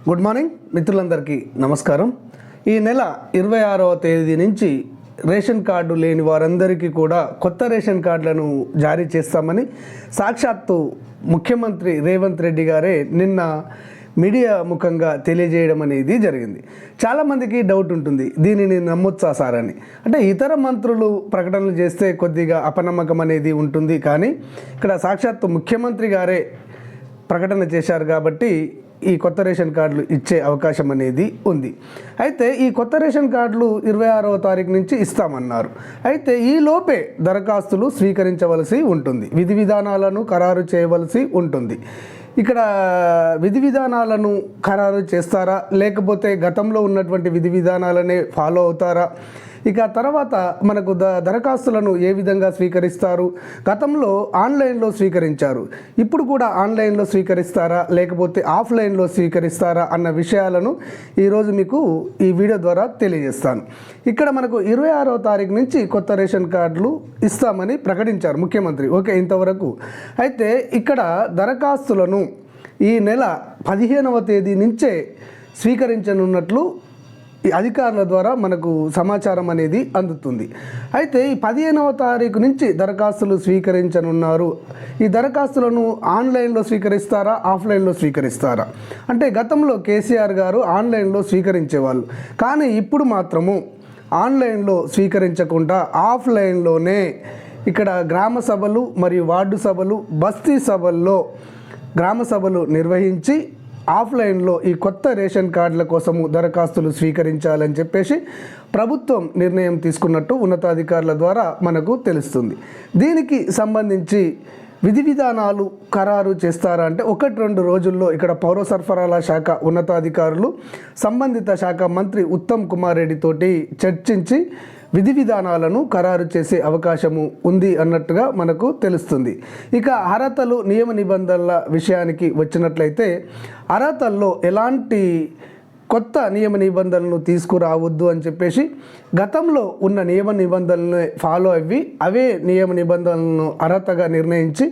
Good morning మిత్రులందరికీ నమస్కారం. ఈ నెల 26వ తేదీ నుంచి రేషన్ కార్డు లేని వారందరికీ కూడా కొత్త రేషన్ కార్డులను జారీ చేస్తామని సాక్షాత్తు ముఖ్యమంత్రి రేవంత్ రెడ్డి గారే నిన్న మీడియా ముఖంగా తెలియజేయడం అనేది జరిగింది. చాలామందికి డౌట్ ఉంటుంది, దీనిని నమ్మొచ్చా సార్ అని. అంటే ఇతర మంత్రులు ప్రకటనలు చేస్తే కొద్దిగా అపనమ్మకం అనేది ఉంటుంది, కానీ ఇక్కడ సాక్షాత్తు ముఖ్యమంత్రి గారే ప్రకటన చేశారు కాబట్టి ఈ కొత్త రేషన్ కార్డులు ఇచ్చే అవకాశం అనేది ఉంది. అయితే ఈ కొత్త రేషన్ కార్డులు 26వ తారీఖు నుంచి ఇస్తామన్నారు. అయితే ఈ లోపే దరఖాస్తులు స్వీకరించవలసి ఉంటుంది, విధి విధానాలను ఖరారు చేయవలసి ఉంటుంది. ఇక్కడ విధి విధానాలను ఖరారు చేస్తారా, లేకపోతే గతంలో ఉన్నటువంటి విధి విధానాలనే ఫాలో అవుతారా? ఇక తర్వాత మనకు దరఖాస్తులను ఏ విధంగా స్వీకరిస్తారు? గతంలో ఆన్లైన్లో స్వీకరించారు, ఇప్పుడు కూడా ఆన్లైన్లో స్వీకరిస్తారా, లేకపోతే ఆఫ్లైన్లో స్వీకరిస్తారా అన్న విషయాలను ఈరోజు మీకు ఈ వీడియో ద్వారా తెలియజేస్తాను. ఇక్కడ మనకు 26వ తారీఖు నుంచి కొత్త రేషన్ కార్డులు ఇస్తామని ప్రకటించారు ముఖ్యమంత్రి. ఓకే, ఇంతవరకు. అయితే ఇక్కడ దరఖాస్తులను ఈ నెల 15వ తేదీ నుంచే స్వీకరించనున్నట్లు ఈ అధికారుల ద్వారా మనకు సమాచారం అనేది అందుతుంది. అయితే ఈ 15వ తారీఖు నుంచి దరఖాస్తులు స్వీకరించనున్నారు. ఈ దరఖాస్తులను ఆన్లైన్లో స్వీకరిస్తారా, ఆఫ్లైన్లో స్వీకరిస్తారా? అంటే గతంలో కేసీఆర్ గారు ఆన్లైన్లో స్వీకరించేవాళ్ళు, కానీ ఇప్పుడు మాత్రము ఆన్లైన్లో స్వీకరించకుండా ఆఫ్లైన్లోనే ఇక్కడ గ్రామ సభలు మరియు వార్డు సభలు, బస్తీ సభల్లో గ్రామ సభలు నిర్వహించి ఆఫ్లైన్లో ఈ కొత్త రేషన్ కార్డుల కోసము దరఖాస్తులు స్వీకరించాలని చెప్పేసి ప్రభుత్వం నిర్ణయం తీసుకున్నట్టు ఉన్నతాధికారుల ద్వారా మనకు తెలుస్తుంది. దీనికి సంబంధించి విధి విధానాలు ఖరారు చేస్తారా అంటే 1-2 రోజుల్లో ఇక్కడ పౌర సరఫరాల శాఖ ఉన్నతాధికారులు సంబంధిత శాఖ మంత్రి ఉత్తమ్ కుమార్ రెడ్డి తోటి చర్చించి విధి విధానాలను ఖరారు చేసే అవకాశము ఉంది అన్నట్టుగా మనకు తెలుస్తుంది. ఇక అర్హతలు నియమ నిబంధనల విషయానికి వచ్చినట్లయితే అర్హతల్లో ఎలాంటి కొత్త నియమ నిబంధనలను తీసుకురావద్దు అని చెప్పేసి గతంలో ఉన్న నియమ నిబంధనలను ఫాలో అవ్వి అవే నియమ నిబంధనలను అర్హతగా నిర్ణయించి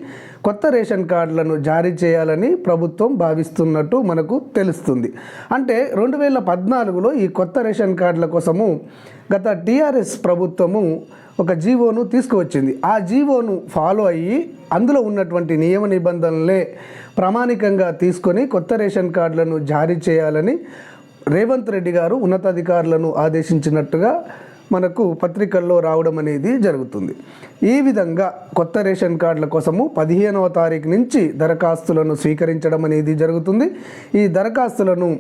కొత్త రేషన్ కార్డులను జారీ చేయాలని ప్రభుత్వం భావిస్తున్నట్టు మనకు తెలుస్తుంది. అంటే 2014లో ఈ కొత్త రేషన్ కార్డుల కోసము గత టీఆర్ఎస్ ప్రభుత్వము ఒక జీవోను తీసుకువచ్చింది. ఆ జీవోను ఫాలో అయ్యి అందులో ఉన్నటువంటి నియమ నిబంధనలే ప్రామాణికంగా తీసుకొని కొత్త రేషన్ కార్డులను జారీ చేయాలని రేవంత్ రెడ్డి గారు ఉన్నతాధికారులను ఆదేశించినట్టుగా మనకు పత్రికల్లో రావడం అనేది జరుగుతుంది. ఈ విధంగా కొత్త రేషన్ కార్డుల కోసము 15వ తారీఖు నుంచి దరఖాస్తులను స్వీకరించడం అనేది జరుగుతుంది. ఈ దరఖాస్తులను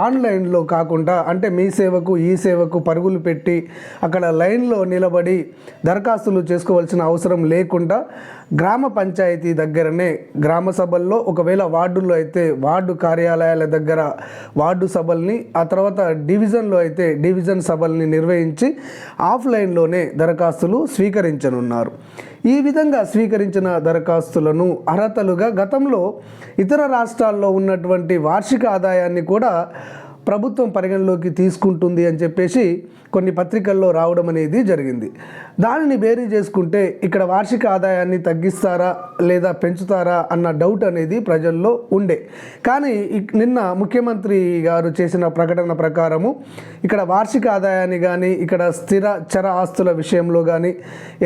ఆన్లైన్లో కాకుండా, అంటే మీ సేవకు ఈ సేవకు పరుగులు పెట్టి అక్కడ లైన్లో నిలబడి దరఖాస్తులు చేసుకోవాల్సిన అవసరం లేకుండా గ్రామ పంచాయతీ దగ్గరనే గ్రామ సభల్లో, ఒకవేళ వార్డుల్లో అయితే వార్డు కార్యాలయాల దగ్గర వార్డు సభల్ని, ఆ తర్వాత డివిజన్లో అయితే డివిజన్ సభల్ని నిర్వహించి ఆఫ్లైన్లోనే దరఖాస్తులు స్వీకరించనున్నారు. ఈ విధంగా స్వీకరించిన దరఖాస్తులను అర్హతలుగా గతంలో ఇతర రాష్ట్రాల్లో ఉన్నటువంటి వార్షిక ఆదాయాన్ని కూడా ప్రభుత్వం పరిగణలోకి తీసుకుంటుంది అని చెప్పేసి కొన్ని పత్రికల్లో రావడం అనేది జరిగింది. దానిని బేరీ చేసుకుంటే ఇక్కడ వార్షిక ఆదాయాన్ని తగ్గిస్తారా లేదా పెంచుతారా అన్న డౌట్ అనేది ప్రజల్లో ఉండే. కానీ నిన్న ముఖ్యమంత్రి గారు చేసిన ప్రకటన ప్రకారము ఇక్కడ వార్షిక ఆదాయాన్ని కానీ, ఇక్కడ స్థిర చర ఆస్తుల విషయంలో కానీ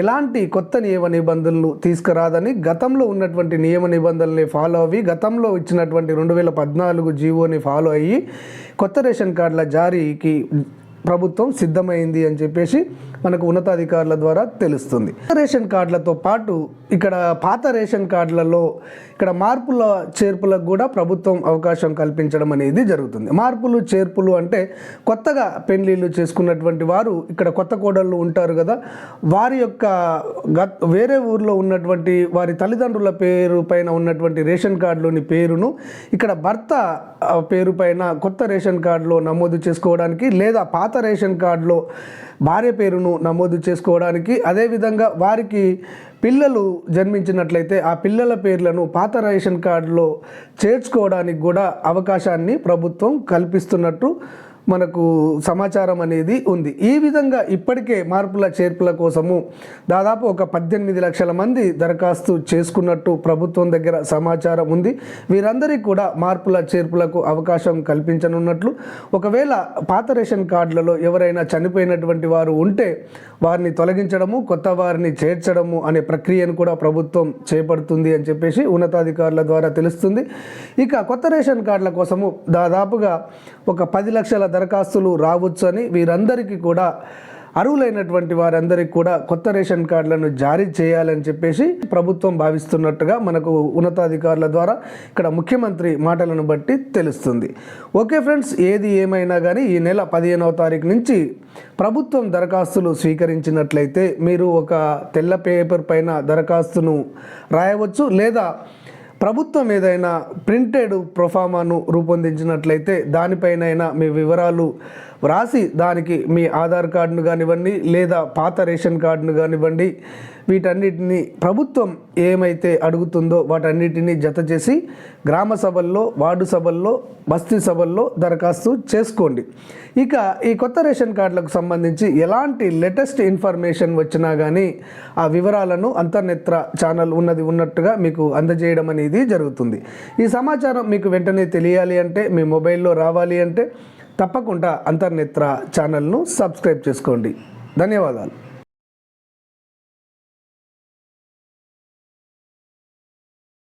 ఎలాంటి కొత్త నియమ నిబంధనలు తీసుకురాదని గతంలో ఉన్నటువంటి నియమ నిబంధనల్ని ఫాలో అవి గతంలో ఇచ్చినటువంటి 2014 జీవోని ఫాలో అయ్యి కొత్త రేషన్ కార్డుల జారీకి ప్రభుత్వం సిద్ధమైంది అని చెప్పేసి మనకు ఉన్నతాధికారుల ద్వారా తెలుస్తుంది. రేషన్ కార్డులతో పాటు ఇక్కడ పాత రేషన్ కార్డులలో ఇక్కడ మార్పుల చేర్పులకు కూడా ప్రభుత్వం అవకాశం కల్పించడం అనేది జరుగుతుంది. మార్పులు చేర్పులు అంటే కొత్తగా పెళ్లిళ్ళు చేసుకున్నటువంటి వారు ఇక్కడ కొత్త కోడళ్ళు ఉంటారు కదా, వారి యొక్క వేరే ఊర్లో ఉన్నటువంటి వారి తల్లిదండ్రుల పేరు పైన ఉన్నటువంటి రేషన్ కార్డులోని పేరును ఇక్కడ భర్త పేరు పైన కొత్త రేషన్ కార్డులో నమోదు చేసుకోవడానికి, లేదా పాత రేషన్ కార్డులో భార్య పేరును నమోదు చేసుకోవడానికి, అదేవిధంగా వారికి పిల్లలు జన్మించినట్లయితే ఆ పిల్లల పేర్లను పాత రేషన్ కార్డులో చేర్చుకోవడానికి కూడా అవకాశాన్ని ప్రభుత్వం కల్పిస్తున్నట్టు మనకు సమాచారం అనేది ఉంది. ఈ విధంగా ఇప్పటికే మార్పుల చేర్పుల కోసము దాదాపు ఒక 18 లక్షల మంది దరఖాస్తు చేసుకున్నట్టు ప్రభుత్వం దగ్గర సమాచారం ఉంది. వీరందరికీ కూడా మార్పుల చేర్పులకు అవకాశం కల్పించనున్నట్లు, ఒకవేళ పాత రేషన్ కార్డులలో ఎవరైనా చనిపోయినటువంటి వారు ఉంటే వారిని తొలగించడము, కొత్త వారిని చేర్చడము అనే ప్రక్రియను కూడా ప్రభుత్వం చేపడుతుంది అని చెప్పేసి ఉన్నతాధికారుల ద్వారా తెలుస్తుంది. ఇక కొత్త రేషన్ కార్డుల కోసము దాదాపుగా ఒక 10 లక్షల దరఖాస్తులు రావచ్చు అని, వీరందరికీ కూడా అర్హులైనటువంటి వారందరికీ కూడా కొత్త రేషన్ కార్డులను జారీ చేయాలని చెప్పేసి ప్రభుత్వం భావిస్తున్నట్టుగా మనకు ఉన్నతాధికారుల ద్వారా ఇక్కడ ముఖ్యమంత్రి మాటలను బట్టి తెలుస్తుంది. ఓకే ఫ్రెండ్స్, ఏది ఏమైనా కానీ ఈ నెల 15వ తారీఖు నుంచి ప్రభుత్వం దరఖాస్తులు స్వీకరించినట్లయితే మీరు ఒక తెల్ల పేపర్ పైన దరఖాస్తును రాయవచ్చు, లేదా ప్రభుత్వం ఏదైనా ప్రింటెడ్ ప్రొఫామాను రూపొందించినట్లయితే దానిపైనైనా మీ వివరాలు వ్రాసి దానికి మీ ఆధార్ కార్డును కానివ్వండి లేదా పాత రేషన్ కార్డును కానివ్వండి, వీటన్నిటిని ప్రభుత్వం ఏమైతే అడుగుతుందో వాటన్నిటిని జత చేసి గ్రామ సభల్లో, వార్డు సభల్లో, బస్తీ సభల్లో దరఖాస్తు చేసుకోండి. ఇక ఈ కొత్త రేషన్ కార్డులకు సంబంధించి ఎలాంటి లేటెస్ట్ ఇన్ఫర్మేషన్ వచ్చినా కానీ ఆ వివరాలను అంతర్నేత్ర ఛానల్ ఉన్నట్టుగా మీకు అందజేయడం అనేది జరుగుతుంది. ఈ సమాచారం మీకు వెంటనే తెలియాలి అంటే, మీ మొబైల్లో రావాలి అంటే తప్పకుండా అంతర్నేత్ర ఛానల్ను సబ్స్క్రైబ్ చేసుకోండి. ధన్యవాదాలు.